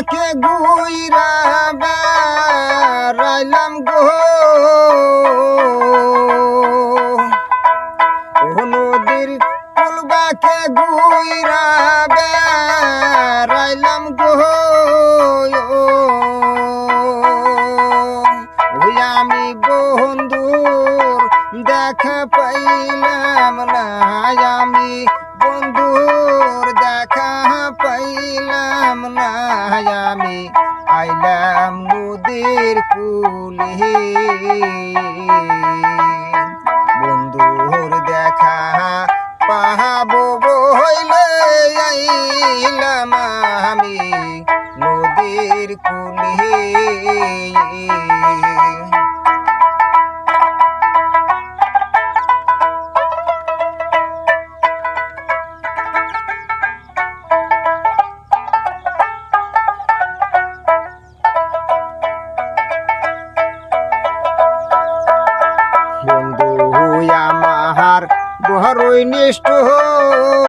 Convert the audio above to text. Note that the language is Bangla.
বাকে গুইরা বেড়াইলাম গো নদীর কুল বাকে গুইরা বেড়াইলাম গো আমি বন্ধুর দেখা পাইলাম না আমি বন্ধুর দেখা পাইলাম না আমি আইলাম নদীর কুলে বন্ধুর দেখা পাহাবো বইলে আইলাম আমি নদীর কুলে বন্ধু আমার বড়ই নিষ্ঠ